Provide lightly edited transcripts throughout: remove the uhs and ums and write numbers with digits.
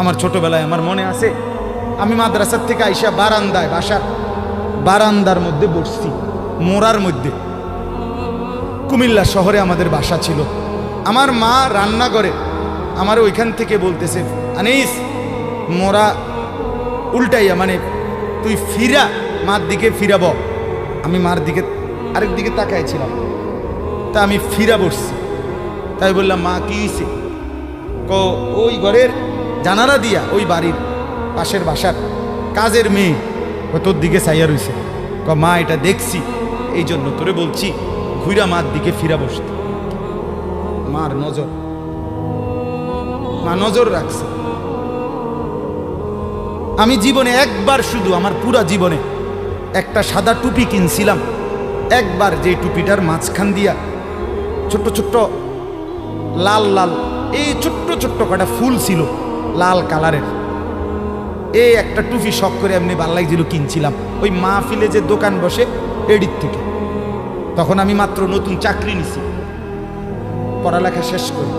আমার ছোটবেলায় আমার মনে আছে, আমি মাদ্রাসার থেকে আইসা বারান্দায়, বাসার বারান্দার মধ্যে বসছি, মোড়ার মধ্যে। কুমিল্লা শহরে আমাদের বাসা ছিল। আমার মা রান্না করে আমার ওইখান থেকে বলতেছে, আনিস মোরা উল্টাইয়া, মানে তুই ফিরা, মার দিকে ফিরাব। আমি মার দিকে আরেক দিকে তাকাইছিলাম, তা আমি ফিরা বসছি। তাই বললাম, মা কি হয়েছে? ওই ঘরের জানালা দিয়া ওই বাড়ির পাশের বাসার কাজের মেয়ে তোর দিকে চাইয়া রইছে। মা এটা দেখছি, এই জন্য তোরে বলছি ঘুরা মার দিকে ফিরা বসতে। মার নজর, মা নজর রাখছে। আমি জীবনে একবার, শুধু আমার পুরা জীবনে একটা সাদা টুপি কিনছিলাম একবার, যে টুপিটার মাঝখান দিয়া ছোট্ট ছোট্ট লাল লাল এই ছোট্ট ছোট্ট কটা ফুল ছিল লাল কালারের। এই একটা টুপি শখ করে এমনি ভাল লাগছিল, কিনছিলাম ওই মাহফিলে যে দোকান বসে এডির থেকে। তখন আমি মাত্র নতুন চাকরি নিছি, পড়ালেখা শেষ করি,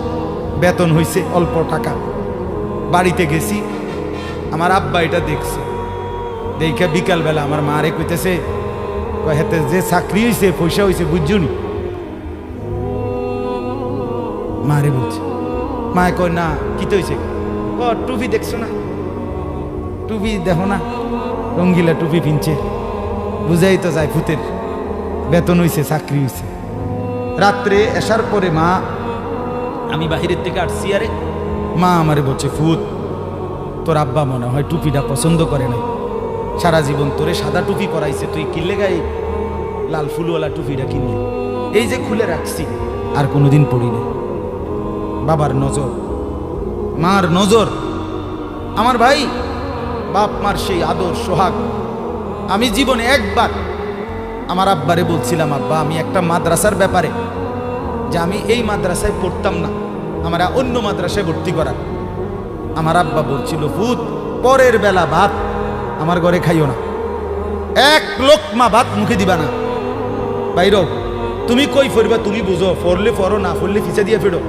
বেতন হয়েছে অল্প টাকা। বাড়িতে গেছি, আমার আব্বা এটা দেখছে, দেখে বিকালবেলা আমার মারে কইতেছে, হেতে যে চাকরি হয়েছে পয়সা হয়েছে বুঝছুনি? মারে বলছে। মায়ে কয় না, কি তো হয়েছে? টুপি দেখছো না, টুপি দেখো না, রঙ্গিলা টুপি পিনছে, বুঝাই তো যায় ভূতের বেতন হয়েছে, চাকরি হয়েছে। রাত্রে আসার পরে মা, আমি বাহিরের থেকে আসছি, আরে মা আমারে বলছে, ফুত তোর আব্বা মনে হয় টুপিটা পছন্দ করে নাই, সারা জীবন তোরে সাদা টুপি পরাইছে, তুই কিনলে গায়ে লাল ফুলওয়ালা টুপিটা কিনলি, এই যে খুলে রাখছি আর কোনোদিন পড়ি না। বাবার নজর, মার নজর। আমার ভাই, বাপ মার সেই আদর সোহাগ। আমি জীবনে একবার আমার আব্বারে বলছিলাম, আব্বা আমি একটা মাদ্রাসার ব্যাপারে, যে আমি এই মাদ্রাসায় পড়তাম না, আমরা অন্য মাদ্রাসায় ভর্তি করা। আমার আব্বা বলছিল, ভূত পরের বেলা ভাত আমার ঘরে খাইও না, এক লোকমা ভাত মুখে দিবা না, বাইর তুমি কই ফরবা তুমি বুঝো, ফরলে ফরো, না ফরলে ফিচা দিয়ে ফেরো,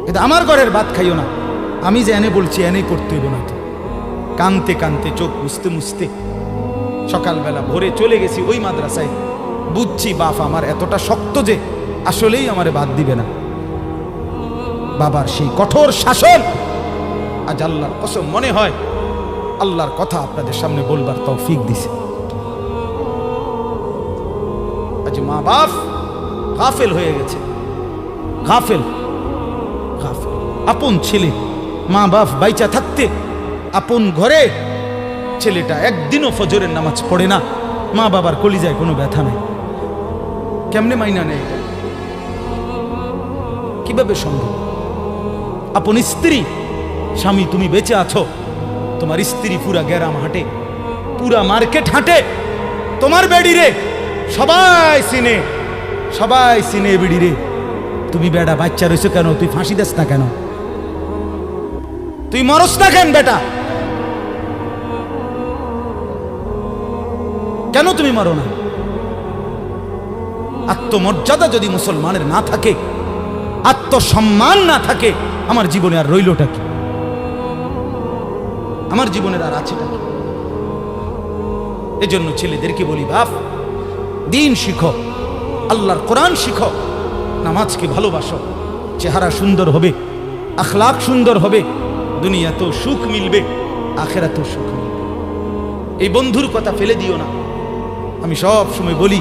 কিন্তু আমার ঘরের ভাত খাইও না। আমি যে এনে বলছি এনেই করতে হইব না। তো কানতে কানতে চোখ মুছতে মুছতে সকালবেলা ভোরে চলে গেছি ওই মাদ্রাসায়। বুঝছি বাপ আমার এতটা শক্ত যে আসলেই আমারে বাদ দিবে না। বাবার সেই কঠোর শাসন আজ আল্লাহর কসম মনে হয় আল্লাহর কথা আপনাদের সামনে বলবার তৌফিক দিছে। আজ মা বাপ গাফেল হয়ে গেছে, গাফেল গাফেল। আপন ছেলে, মা বাপ বাইচা থাকতে আপন ঘরে ছেলেটা একদিনও ফজরের নামাজ পড়ে না, মা বাবার কলিজায় কোনো ব্যথা নেই। কেমনে মাইনা নেই? এটা কিভাবে সম্ভব? আপন স্ত্রী, স্বামী তুমি বেঁচে আছো, তোমার স্ত্রী পুরা গ্রাম হাঁটে, পুরা মার্কেট হাঁটে, তোমার বেড়ি রে সবাই চিনে, সবাই চিনে বেড়ি রে। তুমি বেড়া বাচ্চা রয়েছো কেন? তুই ফাঁসি দেস না কেন? তুই মরস না কেন বেটা? কেন তুমি মরো না? আত্মমর্যাদা যদি মুসলমানের না থাকে, আত্মসম্মান না থাকে, আমার জীবনে আর রইলটা কি? আমার জীবনের আর আছেটা কি? এজন্য ছেলেদেরকে বলি, বাপ দিন শিখো, আল্লাহর কোরআন শিখো, নামাজকে ভালোবাসো, চেহারা সুন্দর হবে, আখলাক সুন্দর হবে, দুনিয়াতেও সুখ মিলবে, আখেরাতেও সুখ মিলবে। এই বন্ধুর কথা ফেলে দিও না। আমি সব সময় বলি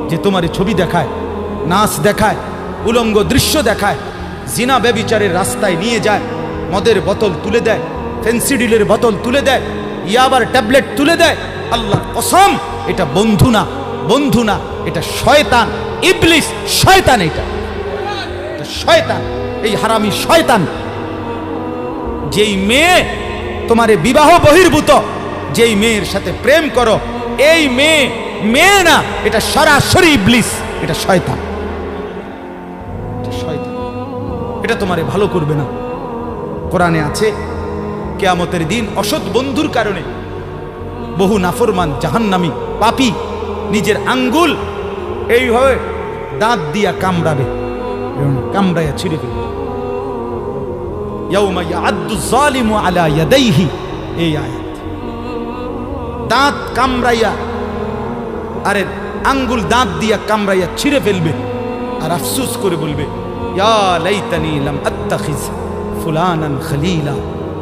যে তোমার ছবি দেখায়, নাচ দেখায়, উলঙ্গ দৃশ্য দেখায়, জিনা ব্যভিচারের রাস্তায় নিয়ে যায়, মদের বোতল তুলে দেয়, ফেন্সিডিলের বোতল তুলে দেয়, ইয়াবার ট্যাবলেট তুলে দেয়, আল্লাহর কসম এটা বন্ধু না, বন্ধু না, এটা শয়তান, ইবলিস, শয়তান, এটা শয়তান, এই হারামি শয়তান। যেই মেয়ে তোমারে বিবাহ বহির্ভূত, যেই মেয়ের সাথে প্রেম করো, এই মেয়ে মেয়ে না, এটা সরাসরি ইবলিস, এটা শয়তান, এটা শয়তান, এটা তোমারে ভালো করবে না। কোরআনে আছে কিয়ামতের দিন অসৎ বন্ধুর কারণে বহু নাফরমান জাহান্নামী পাপী নিজের আঙ্গুল এইভাবে দাঁত দিয়া কামড়াবে, কামড়াইয়া ছিঁড়ে ফেলবে। ইয়াউমা ইয়াআদ্দু যালিমু আলা ইয়াদাইহি, এই আয়াত। দাঁত কামড়াইয়া, আরে আঙ্গুল দাঁত দিয়া কামড়াইয়া ছিঁড়ে ফেলবে আর আফসোস করে বলবে, ইয়া লাইতানি লাম আত্তাখিজ ফুলানান খলিলা,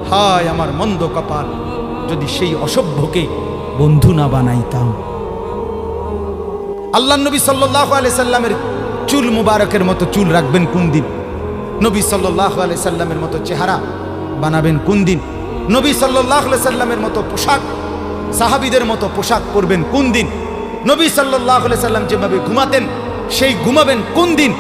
হায় আমার মন্দ কপাল, যদি সেই অসভ্যকে বন্ধু না বানাইতাম। আল্লাহ নবী সাল্লাল্লাহু আলাইহি সাল্লামের চুল মুবারকের মতো চুল রাখবেন কোন দিন? নবী সাল্লাল্লাহু আলাইহি সাল্লামের মতো চেহারা বানাবেন কোন দিন? নবী সাল্লাল্লাহু আলাইহি সাল্লামের মতো পোশাক, সাহাবীদের মতো পোশাক পরবেন কোন দিন? নবী সাল্লাল্লাহু আলাইহি সাল্লাম যেভাবে ঘুমাতেন সেই ঘুমাবেন কোন দিন?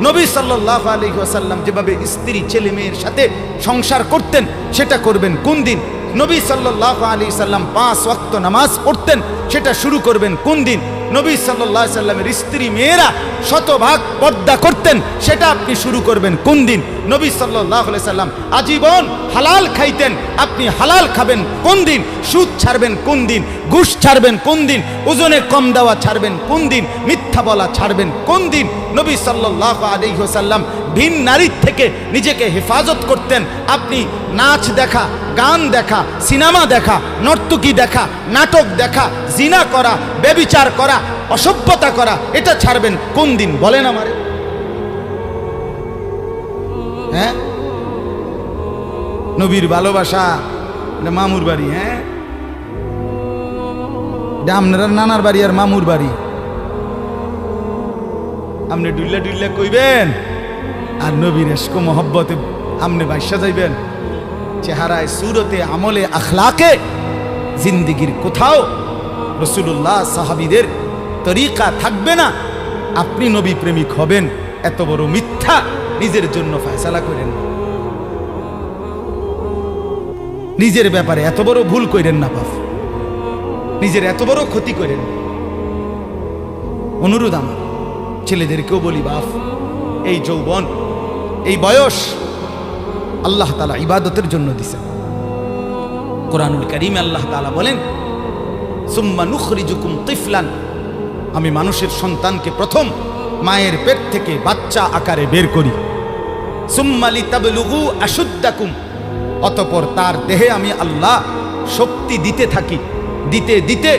নবী সাল্লাল্লাহু আলাইহি ওয়াসাল্লাম যেভাবে স্ত্রী ছেলে মেয়ের সাথে সংসার করতেন সেটা করবেন কোন দিন? নবী সাল্লাল্লাহু আলাইহি সাল্লাম 5 ওয়াক্ত নামাজ পড়তেন, সেটা শুরু করবেন কোন দিন? নবী সাল্লাল্লাহু আলাইহি সাল্লামের স্ত্রী মেয়েরা শতভাগ পর্দা করতেন, সেটা আপনি শুরু করবেন কোন দিন? নবী সাল্লাল্লাহু আলাইহি সাল্লাম আজীবন হালাল খাইতেন, আপনি হালাল খাবেন কোন দিন? সুদ ছাড়বেন কোন দিন? ঘুষ ছাড়বেন কোন দিন? ওজনে কম দেওয়া ছাড়বেন কোন দিন? মিথ্যা বলা ছাড়বেন কোন দিন? নবী সাল্লাল্লাহু আলাইহি ওয়াসাল্লাম ভিন নারীর থেকে নিজেকে হেফাজত করতেন, আপনি নাচ দেখা, গান দেখা, সিনেমা দেখা, নর্তকী দেখা, নাটক দেখা, জিনা করা, ব্যভিচার করা, অসভ্যতা করা, এটা ছাড়বেন কোন দিন? বলেন আমারে। হ্যাঁ, নবীর ভালোবাসা মামুর বাড়ি, হ্যাঁ আপনারা নানার বাড়ি আর মামুর বাড়ি, আপনি ডুল্লা ডুল্লা কইবেন আর নবীর ইশক মোহব্বতে আপনি বাইসা যাইবেন। চেহারায়, সুরতে, আমলে, আখলাকে জিন্দিগির কোথাও রাসূলুল্লাহ সাহাবীদের তরিকা থাকবে না, আপনি নবী প্রেমিক হবেন। এত বড় মিথ্যা নিজের জন্য ফয়সালা করেন, নিজের ব্যাপারে এত বড় ভুল করেন না বাপ, নিজের এত বড় ক্ষতি করেন। অনুরোধ আমার ছেলেদেরকেও বলি, বাপ এই যৌবন, এই বয়স আল্লাহ তাআলা ইবাদতের জন্য দিয়েছেন। কোরআনুল কারীমে আল্লাহ তাআলা বলেন, সুম্মা নুখরিজুকুম তিফলান, আমি মানুষের সন্তানকে প্রথম মায়ের পেট থেকে বাচ্চা আকারে বের করি। সুম্মা লিতাবলুগু আশুদ্দাকুম, অতঃপর তার দেহে আমি আল্লাহ শক্তি দিতে থাকি, দিতে দিতে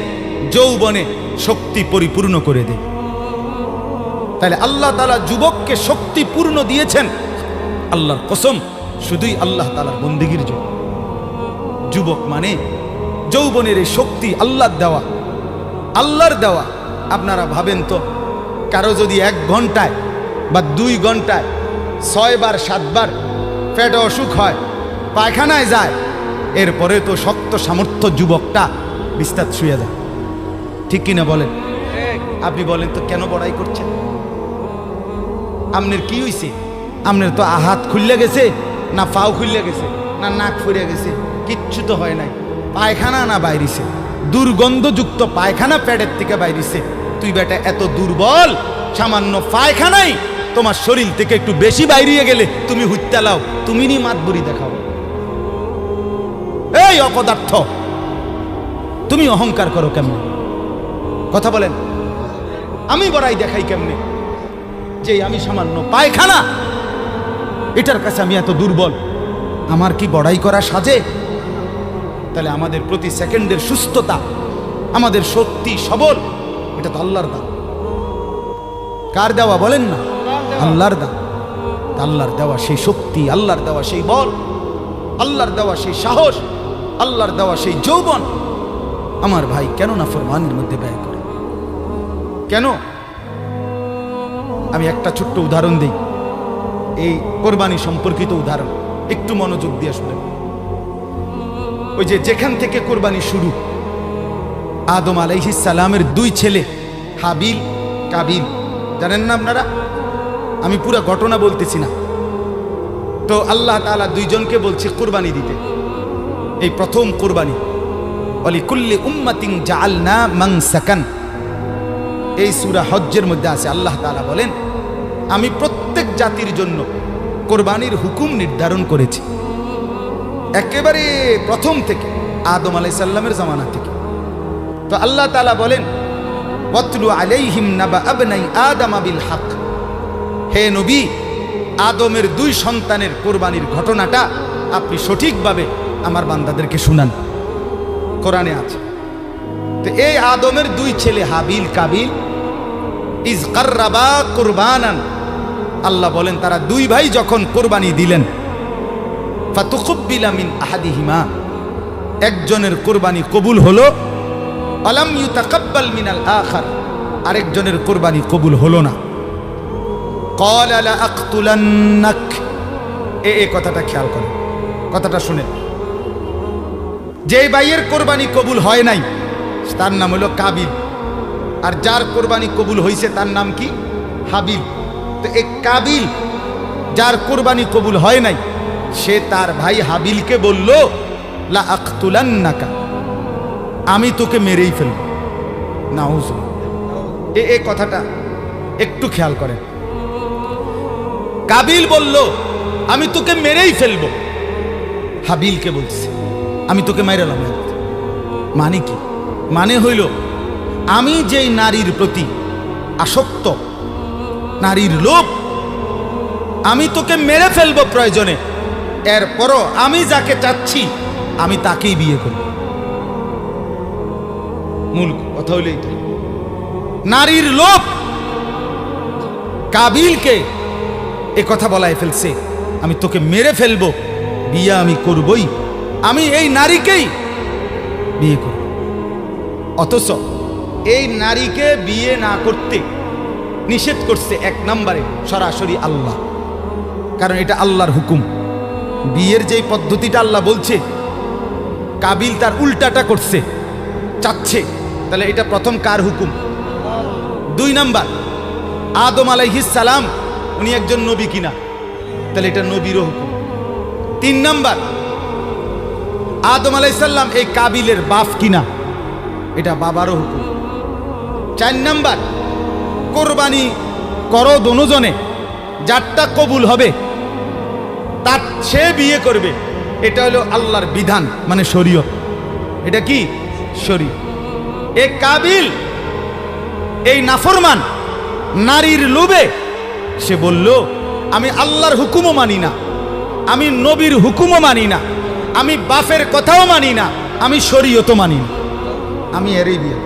যৌবনে শক্তি পরিপূর্ণ করে দেই। তাহলে আল্লাহ তাআলা যুবককে শক্তি পূর্ণ দিয়েছেন, আল্লাহর কসম, শুধুই আল্লাহ তাআলার বন্দেগীর জন্য। যুবক মানে যৌবনের এই শক্তি আল্লাহর দেওয়া, আল্লাহর দেওয়া। আপনারা ভাবেন তো, কারো যদি 1 ঘন্টায় বা 2 ঘন্টায় 6 বার 7 বার পেটে অসুখ হয়, পায়খানায় যায়, এরপরে তো শক্ত সামর্থ্য যুবকটা বিস্তার শুয়ে যায়, ঠিক কিনা বলেন? আপনি বলেন তো কেন বড়াই করছেন? আপনার কি হইছে? আপনার তো হাত খুললে গেছে, না পাও খুললে গেছে, না নাক ফুরিয়ে গেছে, কিচ্ছু তো হয় নাই। পায়খানা না বাইরিছে, দুর্গন্ধযুক্ত পায়খানা পেটের থেকে বাইরিছে। তুই বেটা এত দুর্বল, সামান্য পায়খানাই তোমার শরীর থেকে একটু বেশি বাইরিয়ে গেলে তুমি হুত্যা লাও, তুমি নি মাতবুরি দেখাও। এই অপদার্থ, তুমি অহংকার করো কেমনে? কথা বলেন, আমি বড়াই দেখাই কেমনে যে আমি সামান্য পায়খানা, এটার কাছে আমি এত দুর্বল? আমার কি বড়াই করা সাজে? তাহলে আমাদের প্রতি সেকেন্ডের সুস্থতা, আমাদের শক্তি সবল, এটা তো আল্লাহর দান। কার দেওয়া বলেন না? আল্লাহর দান। আল্লাহর দেওয়া সেই শক্তি, আল্লাহর দেওয়া সেই বল, আল্লাহর দেওয়া সেই সাহস, আল্লাহর দেওয়া সেই যৌবন, আমার ভাই কেন না ফরমানের মধ্যে ব্যয় করে? কেন? আমি একটা ছোট্ট উদাহরণ দিই, এই কোরবানি সম্পর্কিত উদাহরণ, একটু মনোযোগ দিয়ে শুনেন। ওই যে যেখান থেকে কোরবানি শুরু, আদম আলাইহিস সালামের 2 ছেলে হাবিল কাবিল, জানেন না আপনারা? আমি পুরো ঘটনা বলতেছি না। তো আল্লাহ তাআলা 2 জনকে বলছে কোরবানি দিতে, এই প্রথম কোরবানি। ওয়ালিকুল্লি উম্মাতিন জাআলনা মানসাকান, এই সূরা হজ্জের মধ্যে আছে। আল্লাহ তাআলা বলেন, আমি প্রত্যেক জাতির জন্য কোরবানির হুকুম নির্ধারণ করেছি, একেবারে প্রথম থেকে, আদম আলাইহিস সালামের জামানা থেকে। তো আল্লাহ তাআলা বলেন, ওয়াতলু আলাইহিম নাবা আবনাই আদম বিল হক, হে নবী, আদমের 2 সন্তানের কোরবানির ঘটনাটা আপনি সঠিকভাবে আমার বান্দাদেরকে শুনান। কোরআনে আছে। তো এই আদমের দুই ছেলে হাবিল কাবিল ইজ কাররাবা কুরবানান, আল্লাহ বলেন তারা দুই ভাই যখন কোরবানি দিলেন, ফাতুকুব্বিলা মিন আহাদিহিমা, একজনের কোরবানি কবুল হলো, আলাম ইউতাকাব্বাল মিনাল আখার, আরেকজনের কোরবানি কবুল হলো না। ক্বালা লা আকতুলান্নাক, এই কথাটা খেয়াল করেন, কথাটা শুনেন। যে ভাইয়ের কোরবানি কবুল হয় নাই তার নাম হলো কাবিল, আর যার কোরবানি কবুল হয়েছে তার নাম কি? হাবিল। তো এই কাবিল যার কোরবানি কবুল হয় নাই, সে তার ভাই হাবিলকে বলল লা আকতুলান্নাকা, আমি তোকে মেরেই ফেলব। নাউযুবিল্লাহ, এই কথাটা একটু খেয়াল করেন। কাবিল বলল আমি তোকে মেরেই ফেলব, হাবিলকে বলছে আমি তোকে মেরালাম। মানে কি? মানে হইল আমি যেই নারীর প্রতি আসক্ত, নারীর লোভ, আমি তোকে মেরে ফেলবো প্রয়োজনে, এরপরও আমি যাকে চাচ্ছি আমি তাকেই বিয়ে করব। মূল কথা হইল এইটাই, নারীর লোভ কাবিলকে এ কথা বলায় ফেলছে, আমি তোকে মেরে ফেলবো, বিয়ে আমি করবই, আমি এই নারীকেই বিয়ে করব। অথচ এই নারীকে বিয়ে না করতে নিষেধ করছে এক নম্বরে সরাসরি আল্লাহ, কারণ এটা আল্লাহর হুকুম। বিয়ের যেই পদ্ধতিটা আল্লাহ বলছে, কাবিল তার উল্টাটা করছে, চাচ্ছে, তাহলে এটা প্রথম কার হুকুম? দুই নাম্বার, আদম আলাইহিস সালাম উনি একজন নবী কিনা, তাহলে এটা নবীরও হুকুম। তিন নাম্বার, আদম আলাইহিস সালাম এই কাবিলের বাপ কিনা, এটা বাবারও হুকুম। চার নাম্বার, কোরবানি করো দোনোজনে, যারটা কবুল হবে তার সে বিয়ে করবে, এটা হলো আল্লাহর বিধান, মানে শরীয়ত। এটা কি? শরীয়ত। এই কাবিল এই নাফরমান নারীর লোভে সে বলল আমি আল্লাহর হুকুমও মানি না, আমি নবীর হুকুমও মানি না, আমি বাপের কথাও মানি না, আমি শরীয়তও মানি না, আমি এরই বিয়ে।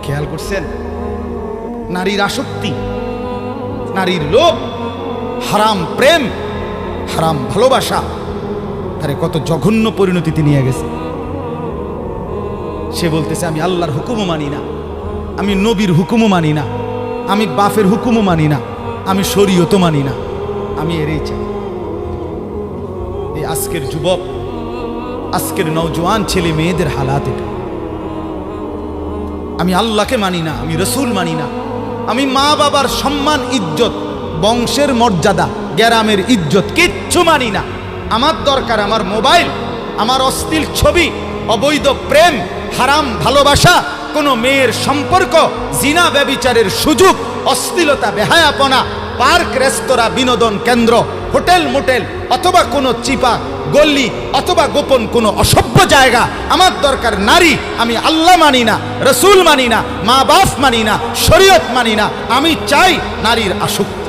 খেয়াল করছেন? নারীর আসক্তি, নারীর লোভ, হারাম প্রেম, হারাম ভালোবাসা, তারে কত জঘন্য পরিণতিতে নিয়ে গেছে। সে বলতেছে আমি আল্লাহর হুকুমও মানি না, আমি নবীর হুকুমও মানি না, আমি বাপের হুকুমও মানি না, আমি শরীয়তও মানি না, আমি এরই চাই। এই আজকের যুবক, আজকের নওজোয়ান ছেলে মেয়েদের হালাত এটা। আমি আল্লাহকে মানি না, আমি রসুল মানি না, আমি মা বাবার সম্মান ইজ্জত, বংশের মর্যাদা, গ্রামের ইজ্জত কিচ্ছু মানি না। আমার দরকার আমার মোবাইল, আমার অশ্লীল ছবি, অবৈধ প্রেম, হারাম ভালোবাসা, কোনো মেয়ের সম্পর্ক, জিনা ব্যভিচারের সুযোগ, অশ্লীলতা, বেহায়াপনা, পার্ক, রেস্তোরাঁ, বিনোদন কেন্দ্র, হোটেল মোটেল, অথবা কোনো চিপা গল্লি, অথবা গোপন কোনো অসভ্য জায়গা। আমার দরকার নারী, আমি আল্লাহ মানি না, রসুল মানি না, মা বাপ মানি না, শরীয়ত মানি না, আমি চাই নারীর আসক্তি।